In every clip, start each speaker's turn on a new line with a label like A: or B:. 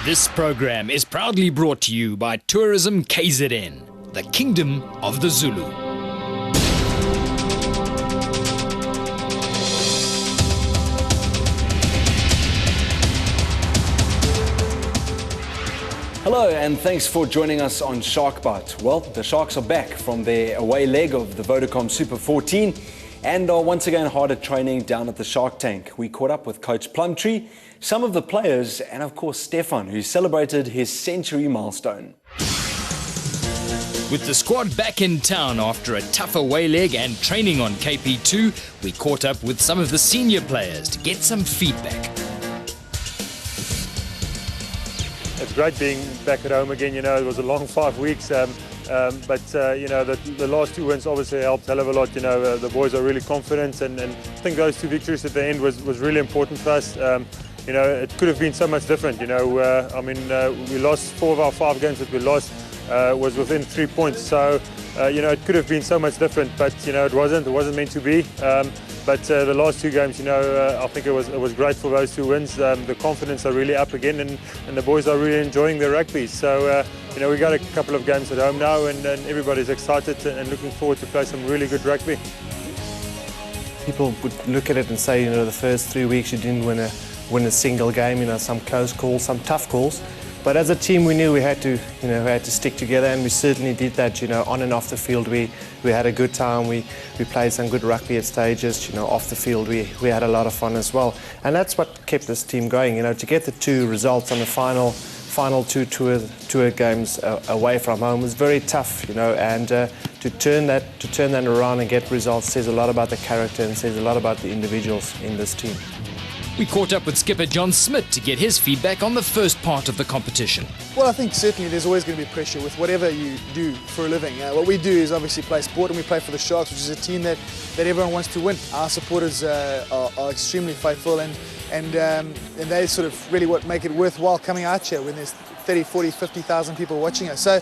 A: This program is proudly brought to you by Tourism KZN, the Kingdom of the Zulu.
B: Hello and thanks for joining us on Shark Bite. Well, the Sharks are back from their away leg of the Vodacom Super 14 and are once again hard at training down at the Shark Tank. We caught up with Coach Plumtree, some of the players and of course Stefan, who celebrated his century milestone.
A: With the squad back in town after a tough away leg and training on KP2, we caught up with some of the senior players to get some feedback.
C: It's great being back at home again. You know, it was a long 5 weeks, but you know, the last two wins obviously helped a hell of a lot. You know, the boys are really confident, and I think those two victories at the end was really important for us. You know, it could have been so much different. You know, I mean, we lost 4 of our 5 games that we lost was within 3 points. So, you know, it could have been so much different, but you know, it wasn't. It wasn't meant to be. But the last 2 games, you know, I think it was great for those 2 wins. The confidence are really up again, and the boys are really enjoying their rugby. So, you know, we got a couple of games at home now, and everybody's excited and looking forward to play some really good rugby.
D: People would look at it and say, you know, the first 3 weeks you didn't win a single game. You know, some close calls, some tough calls. But as a team, we knew we had to, you know, we had to stick together, and we certainly did that. You know, on and off the field, we had a good time. We played some good rugby at stages. You know, off the field, we had a lot of fun as well, and that's what kept this team going. You know, to get the 2 results on the final 2 tour games away from home was very tough. You know, and to turn that around and get results says a lot about the character and says a lot about the individuals in this team.
A: We caught up with skipper John Smith to get his feedback on the first part of the competition.
E: Well, I think certainly there's always going to be pressure with whatever you do for a living. What we do is obviously play sport, and we play for the Sharks, which is a team that everyone wants to win. Our supporters are extremely faithful, and they sort of really what make it worthwhile coming out here when there's 30, 40, 50,000 people watching us. So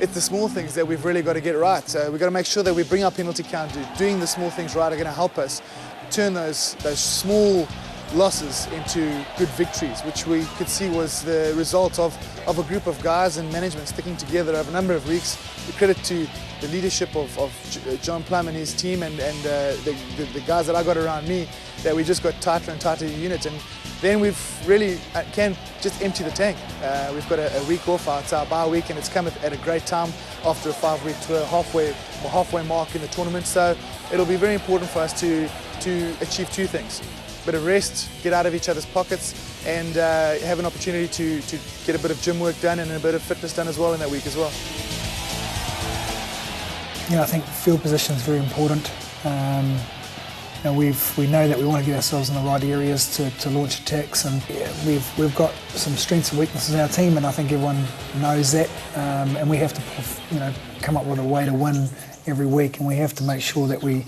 E: it's the small things that we've really got to get right. We've got to make sure that we bring our penalty count. Doing the small things right are going to help us turn those small losses into good victories, which we could see was the result of a group of guys and management sticking together over a number of weeks. The credit to the leadership of John Plum and his team, and the guys that I got around me, that we just got tighter and tighter unit, and then we've really can just empty the tank. We've got a week off, it's our bye week, and it's come at a great time after a 5-week tour, halfway mark in the tournament. So it'll be very important for us to achieve 2 things. Bit of rest, get out of each other's pockets, and have an opportunity to get a bit of gym work done and a bit of fitness done as well in that week as well.
F: You know, I think field position is very important. You know, we know that we want to get ourselves in the right areas to launch attacks, and yeah, we've got some strengths and weaknesses in our team, and I think everyone knows that. And we have to, you know, come up with a way to win every week, and we have to make sure that we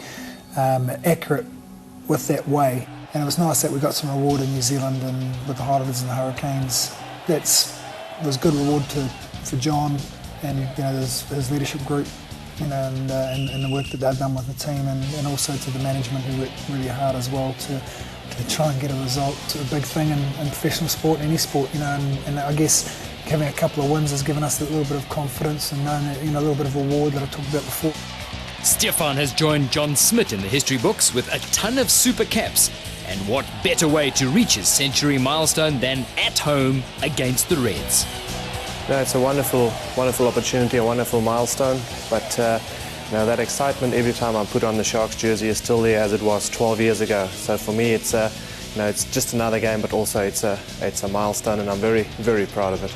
F: are accurate with that way. And it was nice that we got some reward in New Zealand and with the Highlanders and the Hurricanes. It was good reward for John and, you know, his leadership group, you know, and the work that they've done with the team, and also to the management who worked really hard as well to try and get a result. It's a big thing in professional sport, any sport, you know, and I guess having a couple of wins has given us a little bit of confidence and knowing that, you know, a little bit of reward that I talked about before.
A: Stefan has joined John Smith in the history books with a ton of super caps. And what better way to reach his century milestone than at home against the Reds?
D: No, it's a wonderful opportunity, a wonderful milestone. But you know, that excitement every time I put on the Sharks jersey is still there as it was 12 years ago. So for me, it's you know, it's just another game, but also it's a milestone, and I'm very, very proud of it.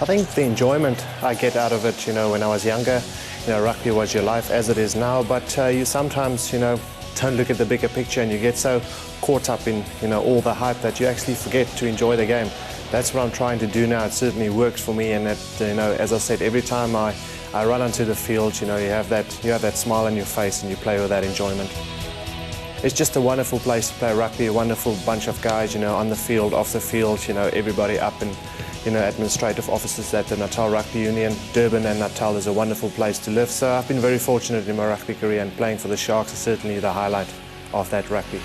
D: I think the enjoyment I get out of it, you know, when I was younger, you know, rugby was your life as it is now. But you sometimes, you know, don't look at the bigger picture, and you get so caught up in, you know, all the hype that you actually forget to enjoy the game. That's what I'm trying to do now. It certainly works for me, and that, you know, as I said, every time I run onto the field, you know, you have that smile on your face and you play with that enjoyment. It's just a wonderful place to play rugby, a wonderful bunch of guys, you know, on the field, off the field, you know, everybody up in, you know, administrative offices at the Natal Rugby Union. Durban and Natal is a wonderful place to live, so I've been very fortunate in my rugby career, and playing for the Sharks is certainly the highlight of that rugby.